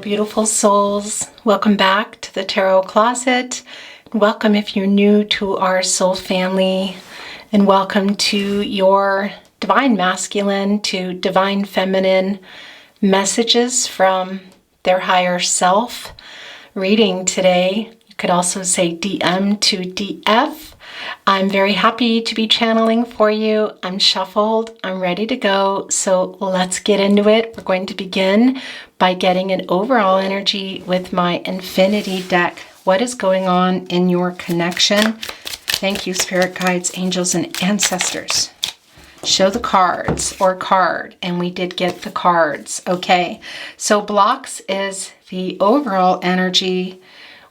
beautiful souls. Welcome back to the Tarot Closet. Welcome if you're new to our soul family, and welcome to your divine masculine to divine feminine messages from their higher self reading today. You could also say DM to DF. I'm very happy to be channeling for you. I'm shuffled. I'm ready to go. So let's get into it. We're going to begin by getting an overall energy with my infinity deck. What is going on in your connection? Thank you, spirit guides, angels, and ancestors. Show the cards or card, and we did get the cards. Okay, so blocks is the overall energy.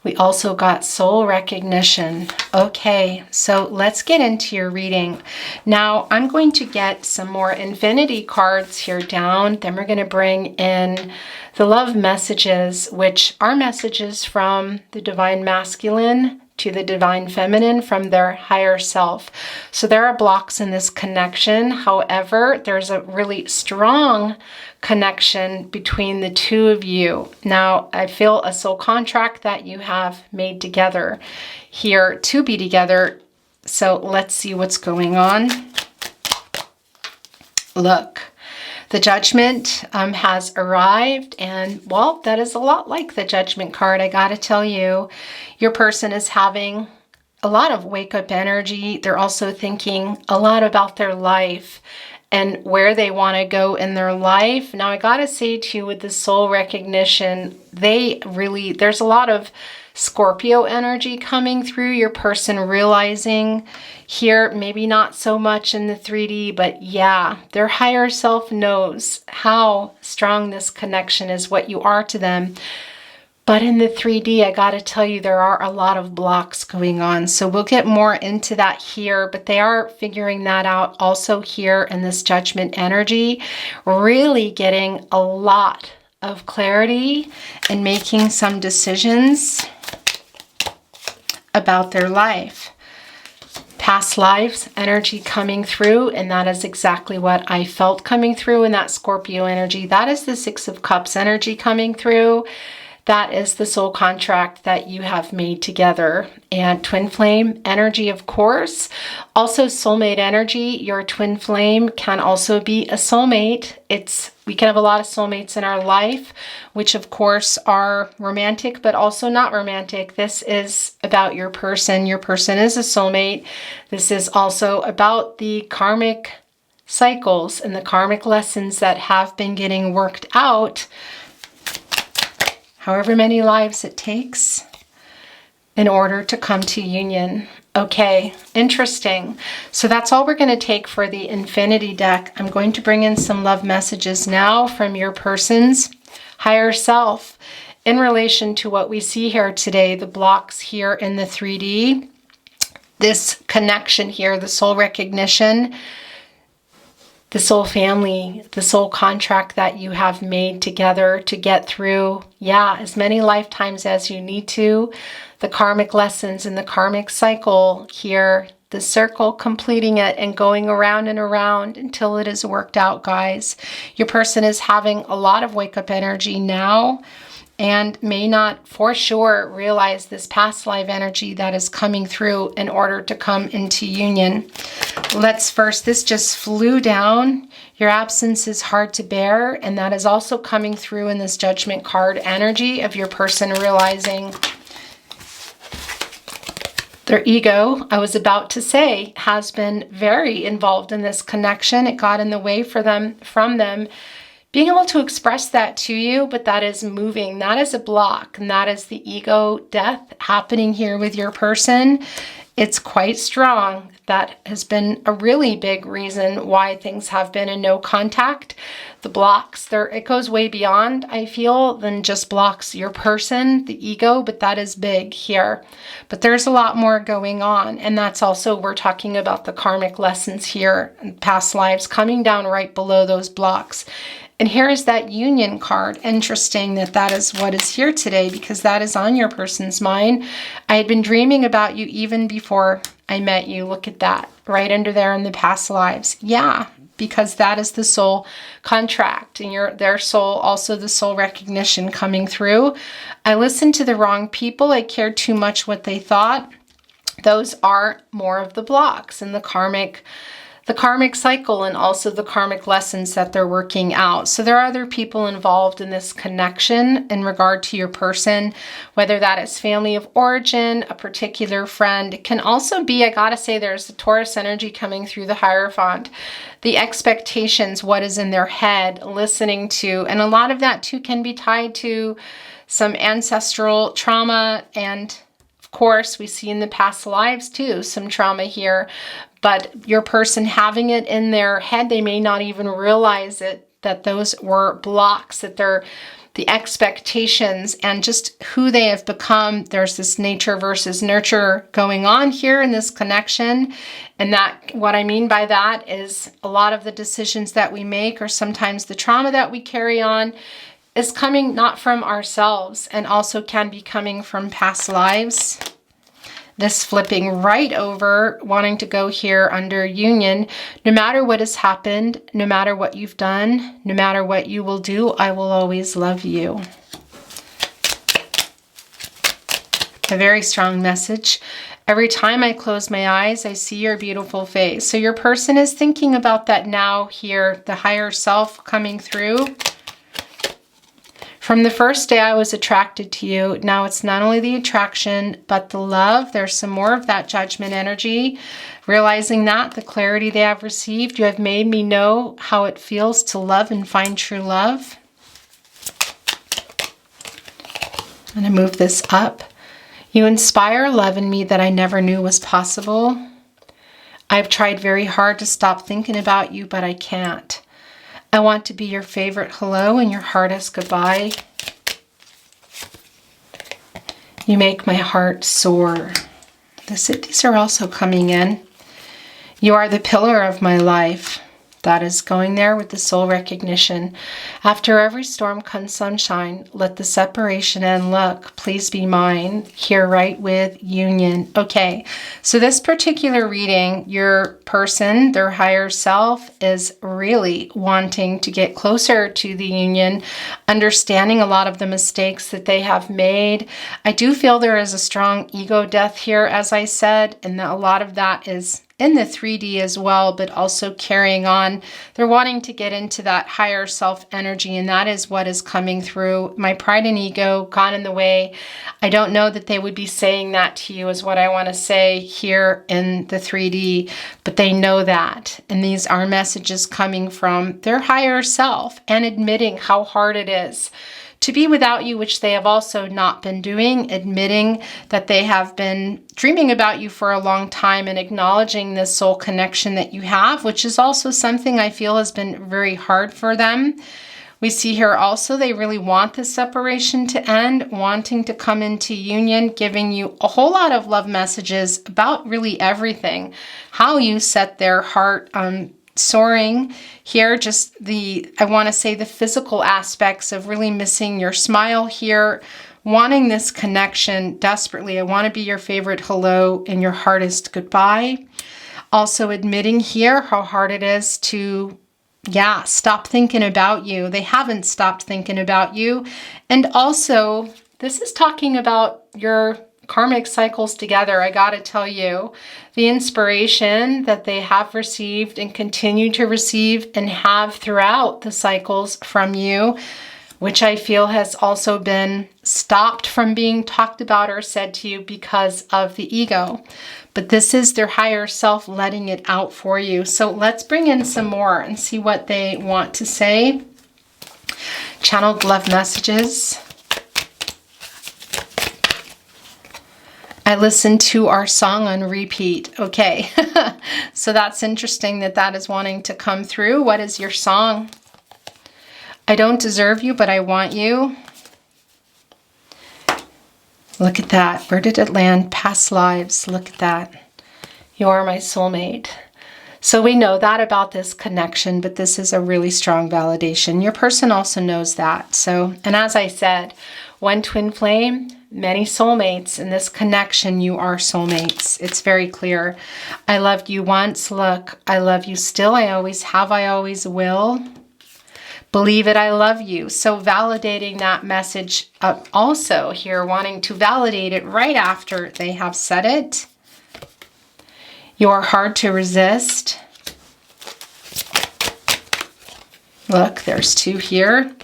We also got soul recognition. Okay, so let's get into your reading. Now, I'm going to get some more infinity cards here down. Then we're going to bring in the love messages, which are messages from the divine masculine to the divine feminine from their higher self. So there are blocks in this connection. However, there's a really strong connection between the two of you. Now, I feel a soul contract that you have made together here to be together. So let's see what's going on. Look. The Judgment has arrived, and well, that is a lot like the Judgment card. I gotta tell you, your person is having a lot of wake-up energy. They're also thinking a lot about their life and where they want to go in their life. Now, I gotta say to you, with the soul recognition, there's a lot of Scorpio energy coming through. Your person realizing here, maybe not so much in the 3D, but yeah, their higher self knows how strong this connection is, what you are to them. But in the 3D, I gotta tell you, there are a lot of blocks going on. So we'll get more into that here, but they are figuring that out also here in this Judgment energy, really getting a lot of clarity and making some decisions about their life. Past lives energy coming through, and that is exactly what I felt coming through in that Scorpio energy. That is the Six of Cups energy coming through. That is the soul contract that you have made together. And twin flame energy, of course. Also soulmate energy. Your twin flame can also be a soulmate. We can have a lot of soulmates in our life, which of course are romantic, but also not romantic. This is about your person. Your person is a soulmate. This is also about the karmic cycles and the karmic lessons that have been getting worked out, however many lives it takes in order to come to union. Okay, interesting. So that's all we're going to take for the infinity deck. I'm going to bring in some love messages now from your person's higher self in relation to what we see here today, the blocks here in the 3D, this connection here, the soul recognition, the soul family, the soul contract that you have made together to get through, as many lifetimes as you need to, the karmic lessons and the karmic cycle here, the circle, completing it and going around and around until it is worked out, guys. Your person is having a lot of wake-up energy now and may not for sure realize this past life energy that is coming through in order to come into union. Let's first, this just flew down. Your absence is hard to bear, and that is also coming through in this Judgment card energy of your person realizing their ego, I was about to say, has been very involved in this connection. It got in the way from them being able to express that to you, but that is moving. That is a block, and that is the ego death happening here with your person. It's quite strong. That has been a really big reason why things have been in no contact. The blocks, it goes way beyond, I feel, than just blocks your person, the ego, but that is big here. But there's a lot more going on, and that's also, we're talking about the karmic lessons here and past lives coming down right below those blocks. And here is that union card. Interesting that that is what is here today, because that is on your person's mind. I had been dreaming about you even before I met you. Look at that, right under there in the past lives. Yeah, because that is the soul contract, and their soul, also the soul recognition coming through. I listened to the wrong people. I cared too much what they thought. Those are more of the blocks in the karmic cycle, and also the karmic lessons that they're working out. So there are other people involved in this connection in regard to your person, whether that is family of origin, a particular friend. It can also be, I gotta say, there's the Taurus energy coming through the Hierophant. The expectations, what is in their head, listening to, and a lot of that too can be tied to some ancestral trauma, and of course we see in the past lives too some trauma here. But your person having it in their head, they may not even realize it, that those were blocks, that they're the expectations and just who they have become. There's this nature versus nurture going on here in this connection. And that, what I mean by that is a lot of the decisions that we make, or sometimes the trauma that we carry on, is coming not from ourselves, and also can be coming from past lives. This flipping right over, wanting to go here under union. No matter what has happened, no matter what you've done, no matter what you will do, I will always love you. A very strong message. Every time I close my eyes, I see your beautiful face. So your person is thinking about that now here, the higher self coming through. From the first day I was attracted to you. Now it's not only the attraction, but the love. There's some more of that judgment energy. Realizing that, the clarity they have received. You have made me know how it feels to love and find true love. I'm going to move this up. You inspire love in me that I never knew was possible. I've tried very hard to stop thinking about you, but I can't. I want to be your favorite hello and your hardest goodbye. You make my heart soar. These are also coming in. You are the pillar of my life. That is going there with the soul recognition. After every storm comes sunshine. Let the separation end. Look, please be mine. Here right with union. Okay, so this particular reading, your person, their higher self, is really wanting to get closer to the union, understanding a lot of the mistakes that they have made. I do feel there is a strong ego death here, as I said, and a lot of that is in the 3D as well, but also carrying on. They're wanting to get into that higher self energy, and that is what is coming through. My pride and ego got in the way. I don't know that they would be saying that to you, is what I want to say here in the 3D, but they know that. And these are messages coming from their higher self and admitting how hard it is to be without you, which they have also not been doing, admitting that they have been dreaming about you for a long time, and acknowledging this soul connection that you have, which is also something I feel has been very hard for them. We see here also they really want this separation to end, wanting to come into union, giving you a whole lot of love messages about really everything, how you set their heart soaring here, just I want to say the physical aspects of really missing your smile here, wanting this connection desperately. I want to be your favorite hello and your hardest goodbye. Also admitting here how hard it is to, stop thinking about you. They haven't stopped thinking about you. And also, this is talking about your karmic cycles together. I gotta tell you, the inspiration that they have received and continue to receive and have throughout the cycles from you, which I feel has also been stopped from being talked about or said to you because of the ego. But this is their higher self letting it out for you. So let's bring in some more and see what they want to say. Channeled love messages. I listened to our song on repeat. Okay, so that's interesting that that is wanting to come through. What is your song? I don't deserve you, but I want you. Look at that. Where did it land? Past lives. Look at that. You are my soulmate. So we know that about this connection, but this is a really strong validation. Your person also knows that. So, and as I said, one twin flame, many soulmates. In this connection, you are soulmates. It's very clear. I loved you once. Look, I love you still. I always have. I always will. Believe it, I love you. So validating that message also here, wanting to validate it right after they have said it. You are hard to resist. Look, there's 2 here.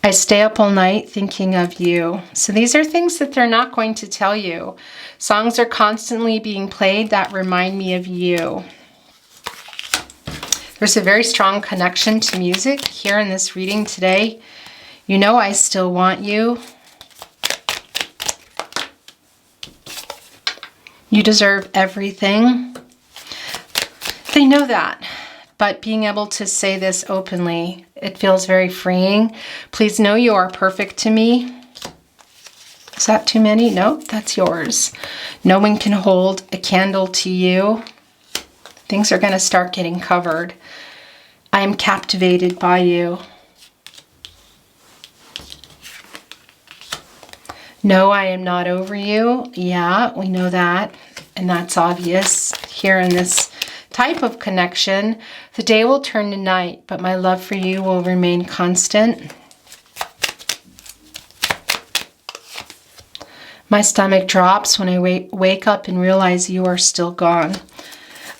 I stay up all night thinking of you. So these are things that they're not going to tell you. Songs are constantly being played that remind me of you. There's a very strong connection to music here in this reading today. You know I still want you. You deserve everything. They know that, but being able to say this openly, it feels very freeing. Please know you are perfect to me. Is that too many? No, that's yours. No one can hold a candle to you. Things are going to start getting covered. I am captivated by you. No, I am not over you. Yeah, we know that. And that's obvious here in this type of connection. The day will turn to night, but my love for you will remain constant. My stomach drops when I wake up and realize you are still gone.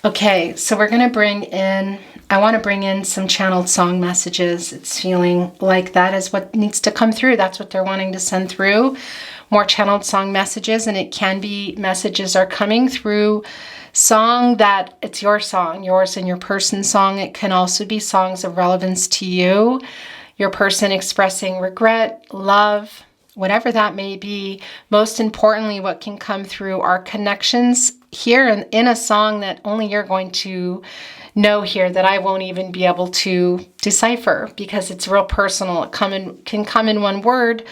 Okay, so we're going to bring in, I want to bring in some channeled song messages. It's feeling like that is what needs to come through. That's what they're wanting to send through. More channeled song messages, and it can be messages are coming through song that it's your song, yours and your person's song. It can also be songs of relevance to you, your person expressing regret, love, whatever that may be. Most importantly, what can come through are connections here in a song that only you're going to know here, that I won't even be able to decipher because it's real personal. It can come in one word,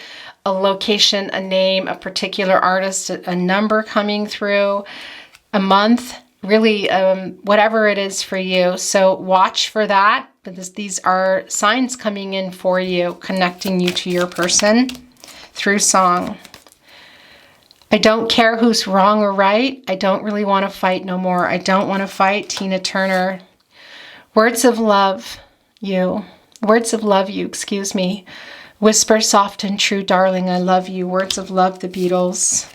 a location, a name, a particular artist, a number coming through, a month, really whatever it is for you. So watch for that. These are signs coming in for you, connecting you to your person through song. I don't care who's wrong or right. I don't really want to fight no more. I don't want to fight. Tina Turner. Words of love, you. Words of love, you, excuse me. Whisper soft and true, darling, I love you. Words of love, the Beatles.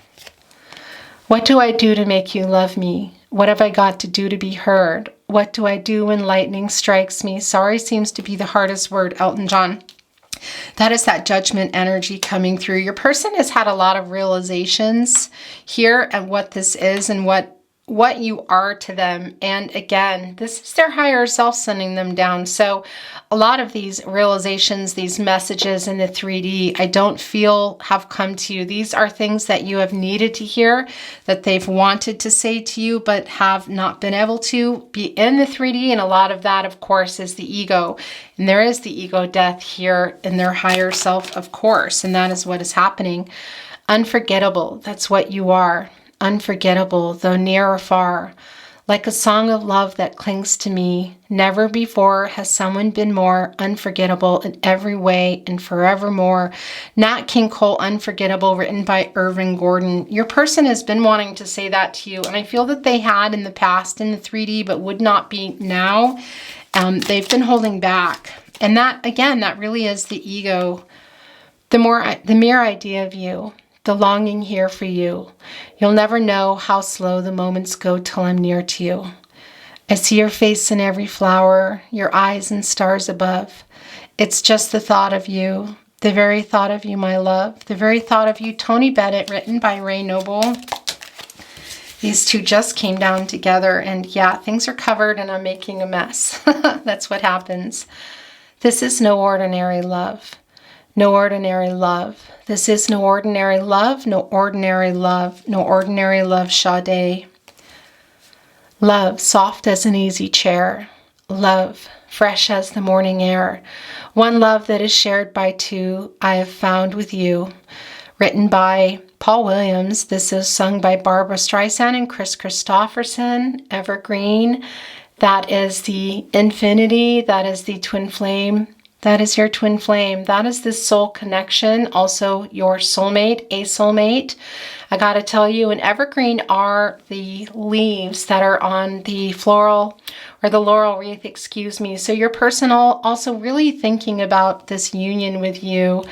What do I do to make you love me? What have I got to do to be heard? What do I do when lightning strikes me? Sorry seems to be the hardest word, Elton John. That is that judgment energy coming through. Your person has had a lot of realizations here and what this is and what you are to them. And again, this is their higher self sending them down. So a lot of these realizations, these messages in the 3D, I don't feel have come to you. These are things that you have needed to hear, that they've wanted to say to you, but have not been able to be in the 3D. And a lot of that, of course, is the ego. And there is the ego death here in their higher self, of course. And that is what is happening. Unforgettable. That's what you are. Unforgettable, though near or far, like a song of love that clings to me. Never before has someone been more unforgettable in every way and forevermore. Nat King Cole, Unforgettable, written by Irving Gordon. Your person has been wanting to say that to you, and I feel that they had in the past in the 3D, but would not be now. They've been holding back. And that, again, that really is the ego, the mere idea of you. The longing here for you. You'll never know how slow the moments go till I'm near to you. I see your face in every flower, your eyes and stars above. It's just the thought of you, the very thought of you, my love, the very thought of you. Tony Bennett, written by Ray Noble. These two just came down together, and yeah, things are covered and I'm making a mess. That's what happens. This is no ordinary love. No ordinary love. This is no ordinary love, no ordinary love, no ordinary love, Sade. Love, soft as an easy chair. Love, fresh as the morning air. One love that is shared by two, I have found with you. written by Paul Williams. This is sung by Barbra Streisand and Chris Christopherson, Evergreen. That is the infinity. That is the twin flame. That is your twin flame. That is the soul connection. Also your soulmate, a soulmate. I got to tell you, an evergreen are the leaves that are on the floral or the laurel wreath, excuse me. So your person also really thinking about this union with you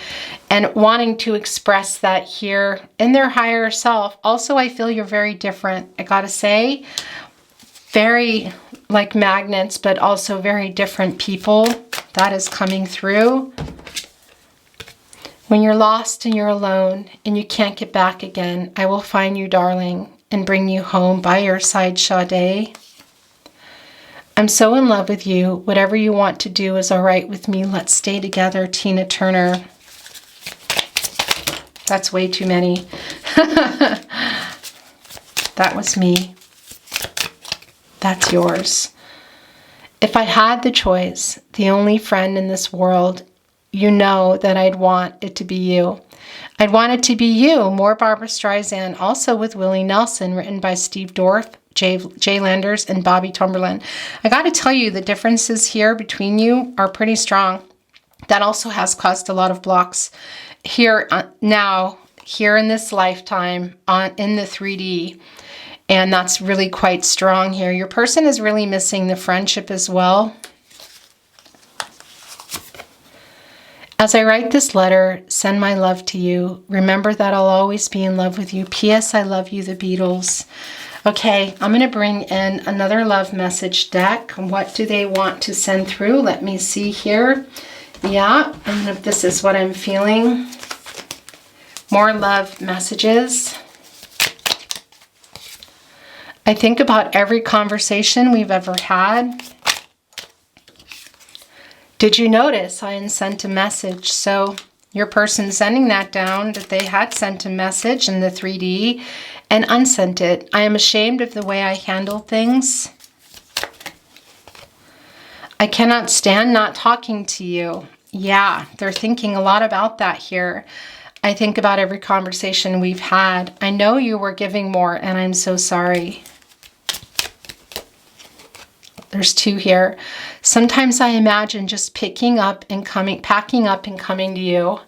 and wanting to express that here in their higher self. Also, I feel you're very different. I got to say, very like magnets, but also very different people. That is coming through. When you're lost and you're alone and you can't get back again, I will find you, darling, and bring you home by your side, Sade. I'm so in love with you. Whatever you want to do is all right with me. Let's stay together, Tina Turner. That's way too many. That was me. That's yours. If I had the choice, the only friend in this world, you know that I'd want it to be you. I'd want it to be you. More Barbra Streisand, also with Willie Nelson, written by Steve Dorff, Jay Landers, and Bobby Tomberlin. I got to tell you, the differences here between you are pretty strong. That also has caused a lot of blocks here now, here in this lifetime, in the 3D. And that's really quite strong here. Your person is really missing the friendship as well. As I write this letter, send my love to you. Remember that I'll always be in love with you. P.S. I love you, the Beatles. Okay, I'm going to bring in another love message deck. What do they want to send through? Let me see here. Yeah, and this is what I'm feeling. More love messages. I think about every conversation we've ever had. Did you notice I sent a message? So your person sending that down, that they had sent a message in the 3D and unsent it. I am ashamed of the way I handle things. I cannot stand not talking to you. Yeah, they're thinking a lot about that here. I think about every conversation we've had. I know you were giving more and I'm so sorry. There's two here. Sometimes I imagine just packing up and coming to you.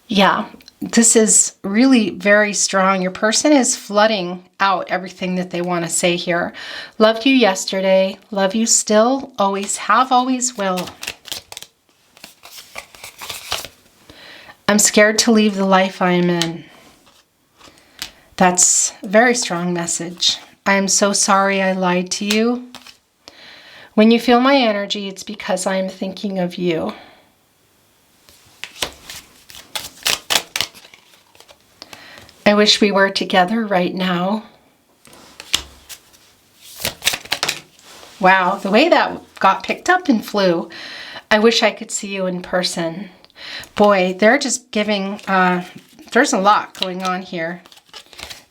Yeah, this is really very strong. Your person is flooding out everything that they want to say here. Loved you yesterday. Love you still. Always have, always will. I'm scared to leave the life I am in. That's a very strong message. I am so sorry I lied to you. When you feel my energy, it's because I am thinking of you. I wish we were together right now. Wow, the way that got picked up and flew. I wish I could see you in person. Boy, they're just giving, there's a lot going on here.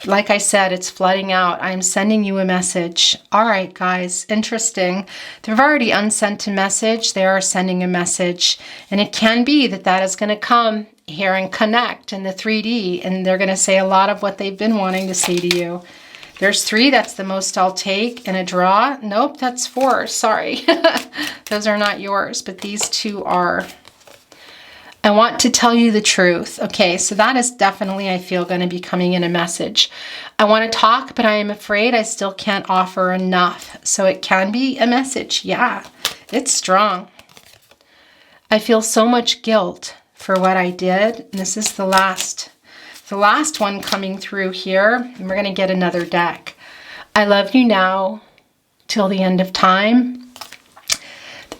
Like I said, it's flooding out. I'm sending you a message. All right, guys, interesting. They've already unsent a message. They are sending a message. And it can be that that is going to come here and connect in the 3D. And they're going to say a lot of what they've been wanting to say to you. There's 3. That's the most I'll take. And a draw. Nope, that's 4. Sorry. Those are not yours, but these 2 are. I want to tell you the truth. Okay, so that is definitely, I feel, going to be coming in a message. I want to talk, but I am afraid I still can't offer enough. So it can be a message. Yeah, it's strong. I feel so much guilt for what I did. And this is the last one coming through here. And we're going to get another deck. I love you now till the end of time.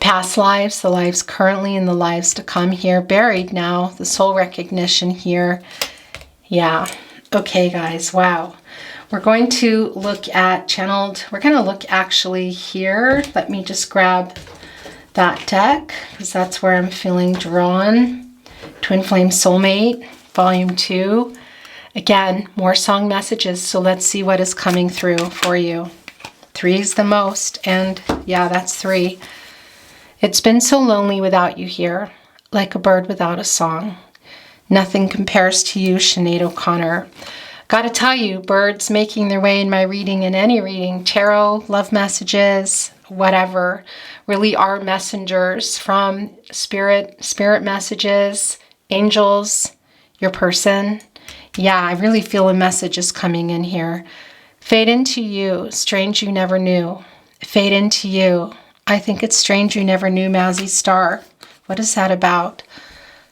Past lives, the lives currently, and the lives to come here. Buried now, the soul recognition here. Yeah. Okay, guys. Wow. We're going to look at channeled. We're going to look actually here. Let me just grab that deck because that's where I'm feeling drawn. Twin Flame Soulmate, Volume 2. Again, more song messages. So let's see what is coming through for you. 3 is the most. And yeah, that's 3. It's been so lonely without you here, like a bird without a song. Nothing compares to you, Sinead O'Connor. Gotta tell you, birds making their way in my reading, in any reading, tarot, love messages, whatever, really are messengers from spirit messages, angels, your person. Yeah, I really feel a message is coming in here. Fade into you, strange you never knew. Fade into you. I think it's strange you never knew, Mousy Star. What is that about?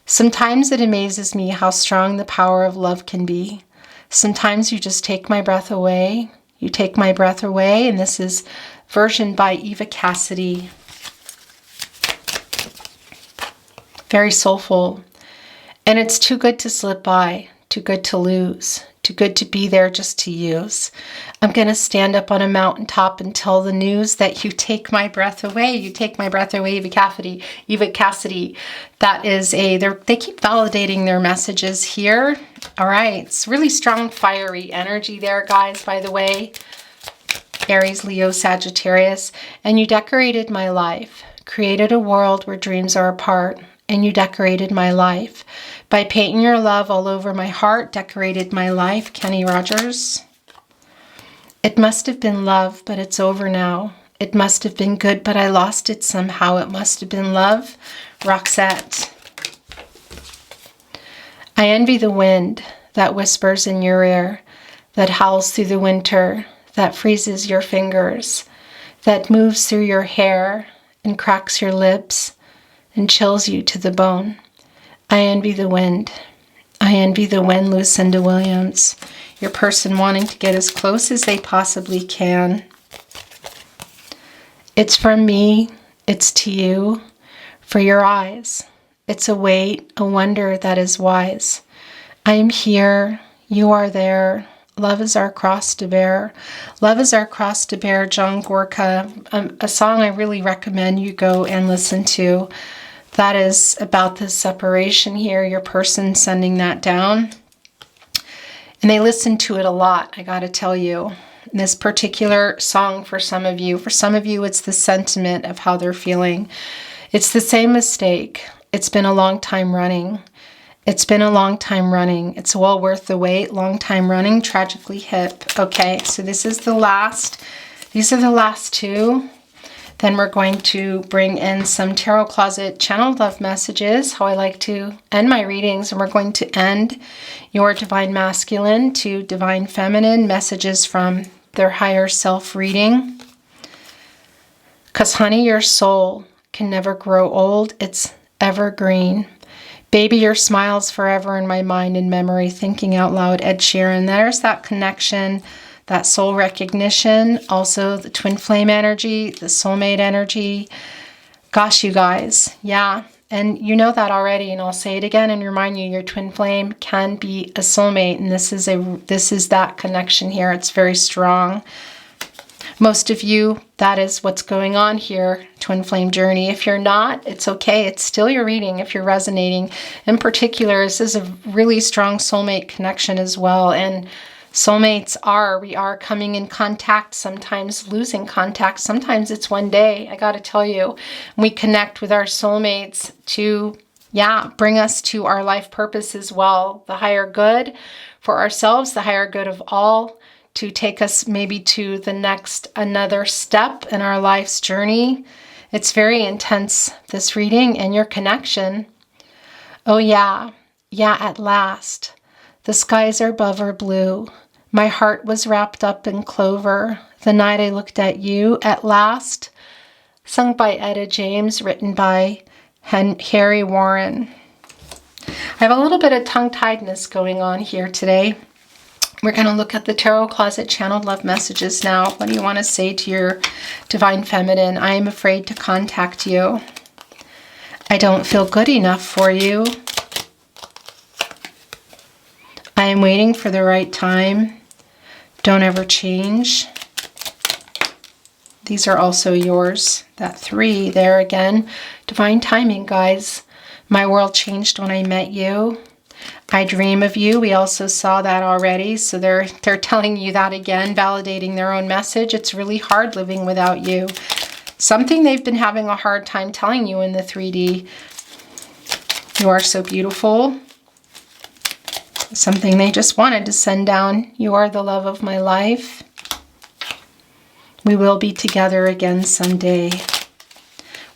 Sometimes it amazes me how strong the power of love can be. Sometimes you just take my breath away. You take my breath away, and this is version by Eva Cassidy. Very soulful. And it's too good to slip by, too good to lose, too good to be there just to use. I'm going to stand up on a mountaintop and tell the news that you take my breath away. You take my breath away, Eva Cassidy. That is they keep validating their messages here. All right. It's really strong, fiery energy there, guys, by the way. Aries, Leo, Sagittarius. And you decorated my life, created a world where dreams are apart. And you decorated my life. By painting your love all over my heart, decorated my life. Kenny Rogers. It must have been love, but it's over now. It must have been good, but I lost it somehow. It must have been love. Roxette. I envy the wind that whispers in your ear, that howls through the winter, that freezes your fingers, that moves through your hair and cracks your lips and chills you to the bone. I envy the wind. I envy the wind, Lucinda Williams. Your person wanting to get as close as they possibly can. It's from me. It's to you. For your eyes. It's a weight, a wonder that is wise. I am here. You are there. Love is our cross to bear. Love is our cross to bear, John Gorka. A song I really recommend you go and listen to. That is about the separation here, your person sending that down. And they listen to it a lot, I gotta tell you. This particular song for some of you it's the sentiment of how they're feeling. It's the same mistake. It's been a long time running. It's been a long time running. It's well worth the wait. Long time running, tragically hip. Okay, so this is the last. These are the last two. Then we're going to bring in some Tarot Closet channeled love messages, how I like to end my readings. And we're going to end your Divine Masculine to Divine Feminine messages from their higher self reading. Because, honey, your soul can never grow old. It's evergreen. Baby, your smile's forever in my mind and memory. Thinking out loud, Ed Sheeran. There's that connection. That soul recognition, also the twin flame energy, the soulmate energy. Gosh, you guys, yeah. And you know that already, and I'll say it again and remind you, your twin flame can be a soulmate, and this is that connection here. It's very strong. Most of you, that is what's going on here, twin flame journey. If you're not, it's okay. It's still your reading if you're resonating. In particular, this is a really strong soulmate connection as well, and soulmates we are coming in contact, sometimes losing contact. Sometimes it's one day, I got to tell you. We connect with our soulmates to, bring us to our life purpose as well. The higher good for ourselves, the higher good of all, to take us maybe to another step in our life's journey. It's very intense, this reading and your connection. Oh yeah, at last. The skies above are blue. My heart was wrapped up in clover. The night I looked at you at last. Sung by Etta James, written by Harry Warren. I have a little bit of tongue-tiedness going on here today. We're going to look at the Tarot Closet channeled love messages now. What do you want to say to your Divine Feminine? I am afraid to contact you. I don't feel good enough for you. I am waiting for the right time. Don't ever change. These are also yours. That 3 there again. Divine timing, guys. My world changed when I met you. I dream of you. We also saw that already. So they're telling you that again, validating their own message. It's really hard living without you. Something they've been having a hard time telling you in the 3D. You are so beautiful. Something they just wanted to send down. You are the love of my life. We will be together again someday.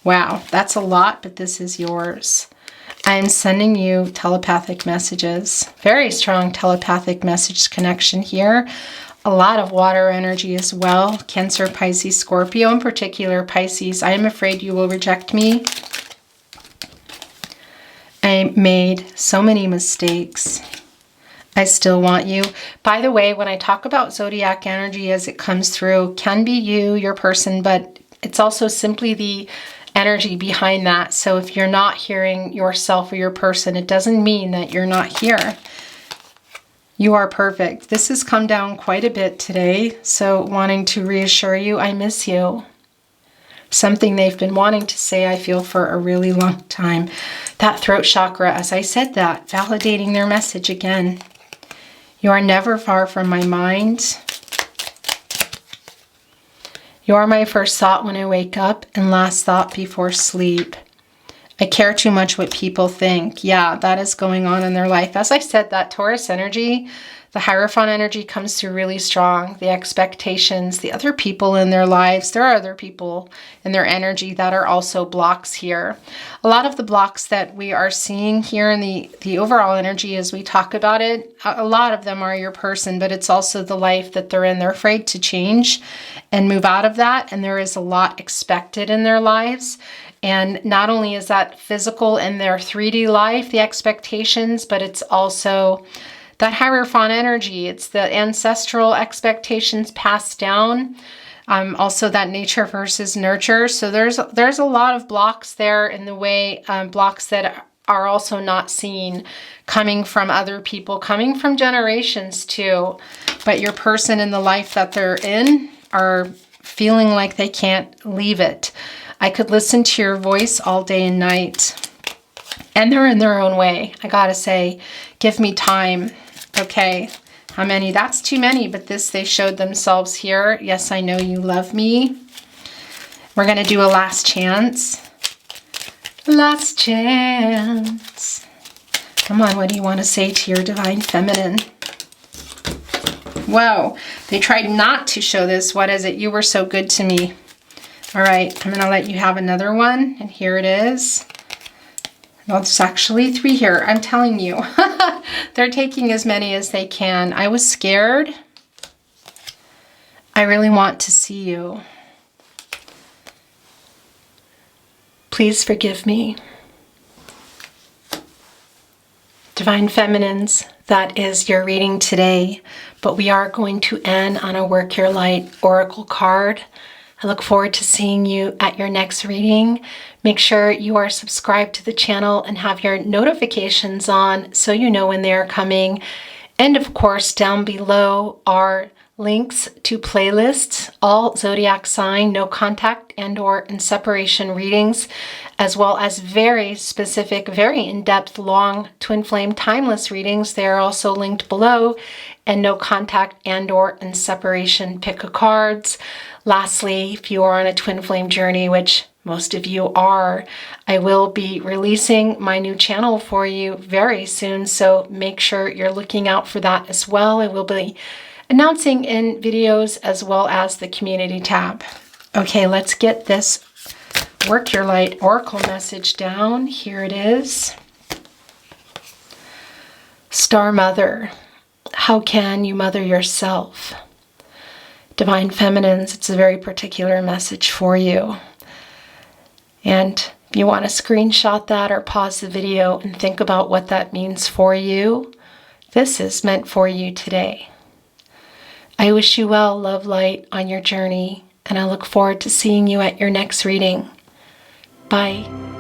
Wow, that's a lot, but this is yours. I am sending you telepathic messages. Very strong telepathic message connection here. A lot of water energy as well. Cancer, Pisces, Scorpio, in particular Pisces. I am afraid you will reject me. I made so many mistakes. I still want you. By the way, when I talk about zodiac energy as it comes through, can be you, your person, but it's also simply the energy behind that. So if you're not hearing yourself or your person, it doesn't mean that you're not here. You are perfect. This has come down quite a bit today. So wanting to reassure you, I miss you. Something they've been wanting to say, I feel, for a really long time. That throat chakra, as I said that, validating their message again. You are never far from my mind. You are my first thought when I wake up and last thought before sleep. I care too much what people think. Yeah, that is going on in their life. As I said, that Taurus energy, the Hierophant energy comes through really strong. The expectations, the other people in their lives. There are other people in their energy that are also blocks here. A lot of the blocks that we are seeing here in the overall energy as we talk about it, a lot of them are your person, but it's also the life that they're in. They're afraid to change and move out of that, and there is a lot expected in their lives. And not only is that physical in their 3D life, the expectations, but it's also that Hierophant energy. It's the ancestral expectations passed down. Also that nature versus nurture. So there's a lot of blocks there in the way, blocks that are also not seen, coming from other people, coming from generations too. But your person in the life that they're in are feeling like they can't leave it. I could listen to your voice all day and night. And they're in their own way. I gotta say, give me time. Okay, how many? That's too many, but they showed themselves here. Yes, I know you love me. We're gonna do a last chance. Last chance. Come on, what do you want to say to your divine feminine? Whoa, they tried not to show this. What is it? You were so good to me. All right, I'm gonna let you have another one, and here it is. Well, there's actually 3 here, I'm telling you. They're taking as many as they can. I was scared. I really want to see you. Please forgive me. Divine Feminines, that is your reading today, but we are going to end on a Work Your Light Oracle card. I look forward to seeing you at your next reading. Make sure you are subscribed to the channel and have your notifications on so you know when they are coming. And of course, down below are links to playlists, all zodiac sign, no contact and/or in separation readings, as well as very specific, very in-depth, long twin flame timeless readings. They are also linked below, and no contact and/or in separation pick a cards. Lastly, if you are on a twin flame journey, which most of you are, I will be releasing my new channel for you very soon, so make sure you're looking out for that as well. I will be announcing in videos as well as the community tab. Okay, let's get this Work Your Light Oracle message down. Here it is. Star Mother, how can you mother yourself? Divine Feminines, it's a very particular message for you. And if you want to screenshot that or pause the video and think about what that means for you, this is meant for you today. I wish you well, love, light on your journey, and I look forward to seeing you at your next reading. Bye.